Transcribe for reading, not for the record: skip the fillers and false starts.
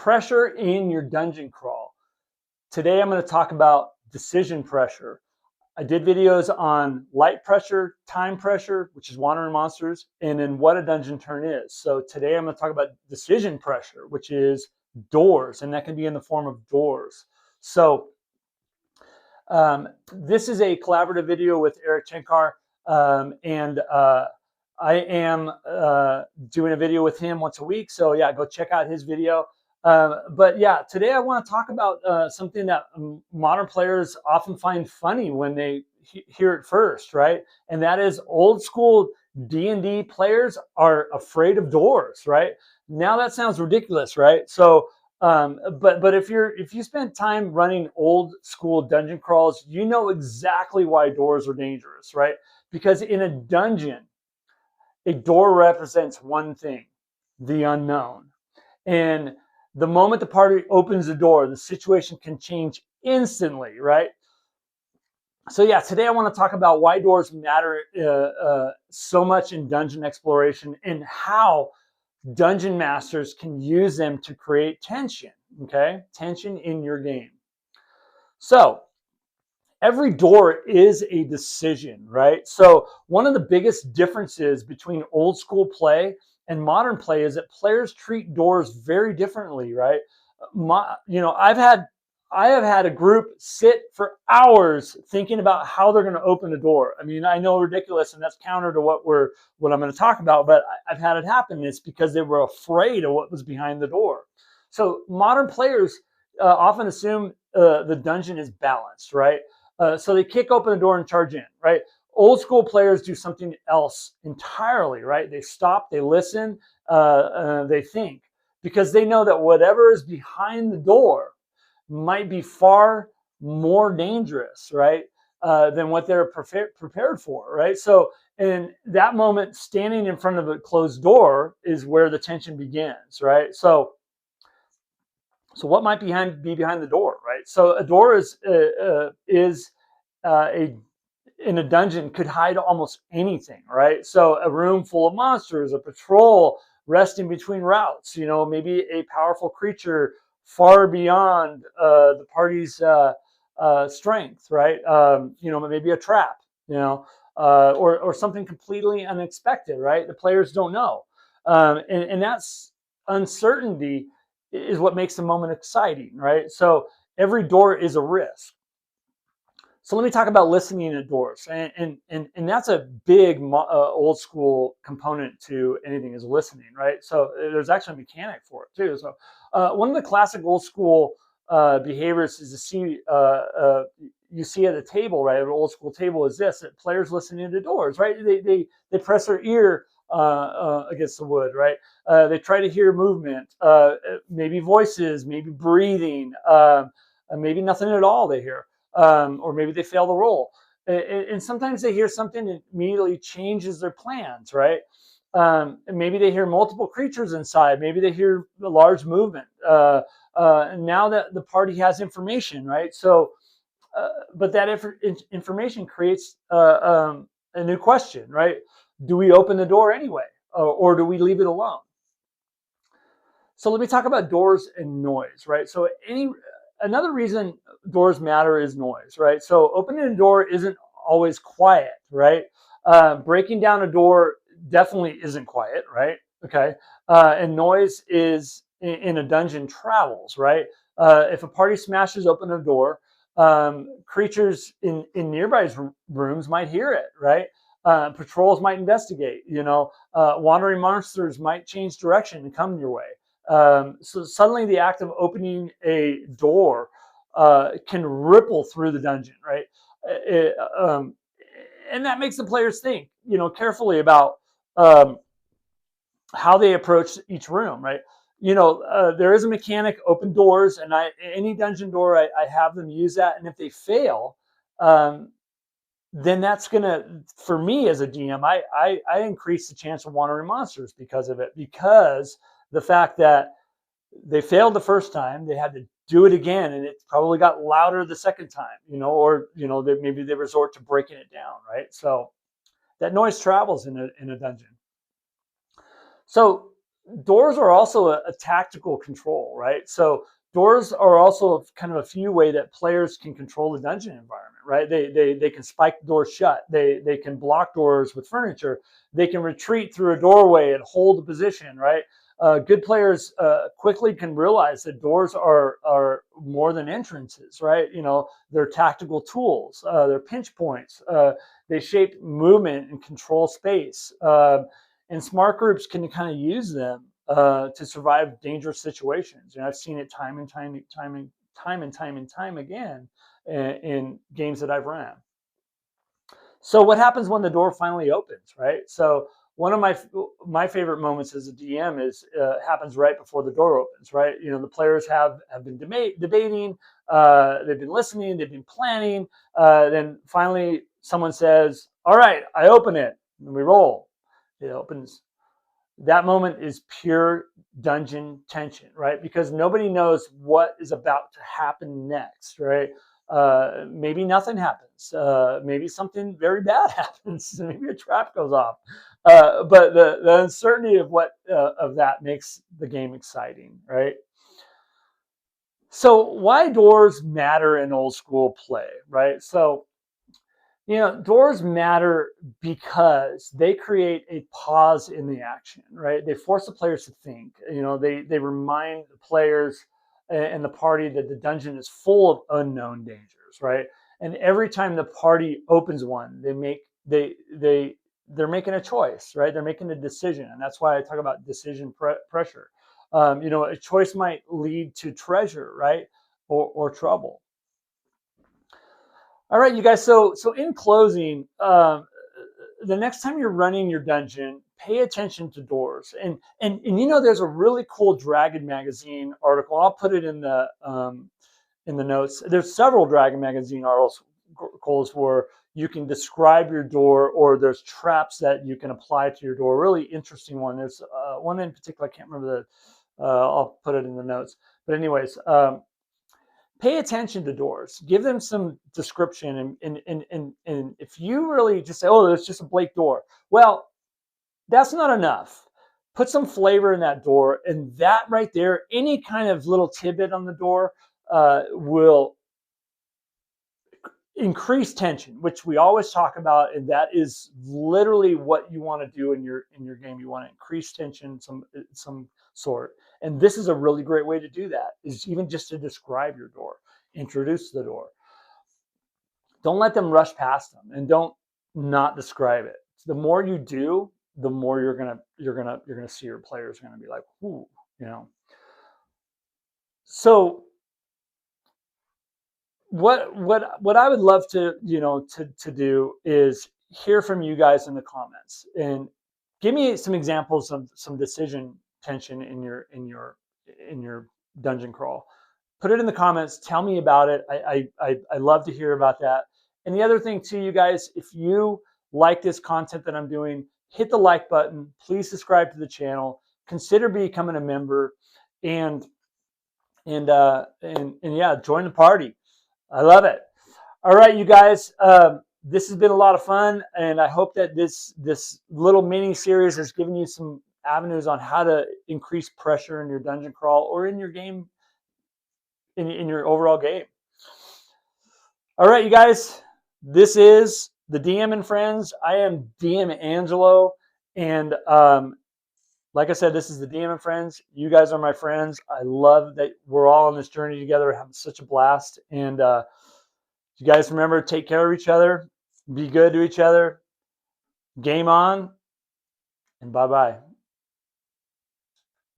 pressure in your dungeon crawl. Today I'm going to talk about decision pressure. I did videos on light pressure, time pressure, which is wandering monsters, and then what a dungeon turn is. So today I'm going to talk about decision pressure, which is doors, and that can be in the form of doors. So this is a collaborative video with Eric Chenkar, and I am doing a video with him once a week. So yeah, go check out his video. But yeah, today I want to talk about something that modern players often find funny when they hear it first, right? And that is old school D&D players are afraid of doors, right? Now that sounds ridiculous, right? So but if you spend time running old school dungeon crawls, you know exactly why doors are dangerous, right? Because in a dungeon, a door represents one thing: the unknown. And the moment the party opens the door, the situation can change instantly, right? So yeah, today I want to talk about why doors matter so much in dungeon exploration and how dungeon masters can use them to create tension, okay? Tension in your game. So every door is a decision, right? So one of the biggest differences between old school play and modern play is that players treat doors very differently, right? I have had a group sit for hours thinking about how they're going to open a door. I mean, I know ridiculous, and that's counter to what I'm going to talk about, but I've had it happen. It's because they were afraid of what was behind the door. So modern players often assume the dungeon is balanced, right? So they kick open the door and charge in, right? Old school players do something else entirely, right? They stop, they listen, they think, because they know that whatever is behind the door might be far more dangerous, right, than what they're prepared for, right? So in that moment, standing in front of a closed door is where the tension begins, right? So what might be behind the door, right? So a door is a in a dungeon could hide almost anything, right? So a room full of monsters, a patrol resting between routes, maybe a powerful creature far beyond the party's strength, right? Maybe a trap, or something completely unexpected, right? The players don't know, and that's uncertainty is what makes the moment exciting, right? So every door is a risk. So let me talk about listening at doors, and that's a big old school component to anything is listening, right? So there's actually a mechanic for it too. So one of the classic old school behaviors is to see you see at a table, right? An old school table is this: that players listening to doors, right? They press their ear against the wood, right? They try to hear movement, maybe voices, maybe breathing, maybe nothing at all they hear. Or maybe they fail the roll. And sometimes they hear something that immediately changes their plans, right? And maybe they hear multiple creatures inside. Maybe they hear a large movement. And now that the party has information, right? So, but that information creates a new question, right? Do we open the door anyway, or do we leave it alone? So let me talk about doors and noise, right? So another reason doors matter is noise, right? So opening a door isn't always quiet, right? Breaking down a door definitely isn't quiet, right? Okay. And noise is in a dungeon travels, right? If a party smashes open a door, creatures in nearby rooms might hear it, right? Patrols might investigate, wandering monsters might change direction and come your way. So suddenly the act of opening a door can ripple through the dungeon, right? And that makes the players think, carefully about how they approach each room, right? There is a mechanic, open doors, and any dungeon door, I have them use that. And if they fail, then that's gonna, for me as a DM, I increase the chance of wandering monsters because of it, because the fact that they failed the first time, they had to do it again, and it probably got louder the second time, or maybe they resort to breaking it down, right? So that noise travels in a dungeon. So doors are also a tactical control, right? So doors are also kind of a few way that players can control the dungeon environment, right? They can spike the doors shut. They can block doors with furniture. They can retreat through a doorway and hold a position, right? Good players quickly can realize that doors are more than entrances, right? You know, they're tactical tools. They're pinch points. They shape movement and control space. And smart groups can kind of use them to survive dangerous situations. And I've seen it time and time again in games that I've run. So what happens when the door finally opens, right? So one of my favorite moments as a DM is happens right before the door opens, right? You know, the players have been debating, they've been listening, they've been planning. Then finally, someone says, "All right, I open it," and we roll. It opens. That moment is pure dungeon tension, right? Because nobody knows what is about to happen next, right? Maybe nothing happens. Maybe something very bad happens. Maybe a trap goes off. But the uncertainty of what of that makes the game exciting, right? So why doors matter in old school play, right? So you know, doors matter because they create a pause in the action, right? They force the players to think. You know, they remind the players and the party that the dungeon is full of unknown dangers, right? And every time the party opens one, they're making a choice, right? They're making a decision, and that's why I talk about decision pressure. You know, a choice might lead to treasure, right, or trouble. All right, you guys. So in closing, the next time you're running your dungeon, pay attention to doors. And you know, there's a really cool Dragon Magazine article. I'll put it in the notes. There's several Dragon Magazine articles where you can describe your door, or there's traps that you can apply to your door. Really interesting one. There's one in particular. I can't remember the. I'll put it in the notes. But anyways. Pay attention to doors, give them some description, and if you really just say, oh, it's just a blank door, well, that's not enough. Put some flavor in that door, and that right there, any kind of little tidbit on the door will increase tension, which we always talk about, and that is literally what you want to do in your game. You want to increase tension some sort, and this is a really great way to do that, is even just to describe your door, introduce the door. Don't let them rush past them, and don't not describe it. The more you do, the more you're gonna see your players are gonna be like, ooh, you know. So what I would love to to do is hear from you guys in the comments, and give me some examples of some decision tension in your dungeon crawl. Put it in the comments. Tell me about it. I love to hear about that. And the other thing too, you guys, if you like this content that I'm doing, hit the like button. Please subscribe to the channel. Consider becoming a member, and and yeah, join the party. I love it. All right, you guys. This has been a lot of fun, and I hope that this little mini series has given you some avenues on how to increase pressure in your dungeon crawl or in your game, in your overall game. All right, you guys. This is the DM and Friends. I am DM Angelo, and like I said, this is the DM and Friends. You guys are my friends. I love that we're all on this journey together, having such a blast. And you guys remember, take care of each other, be good to each other, game on, and bye-bye.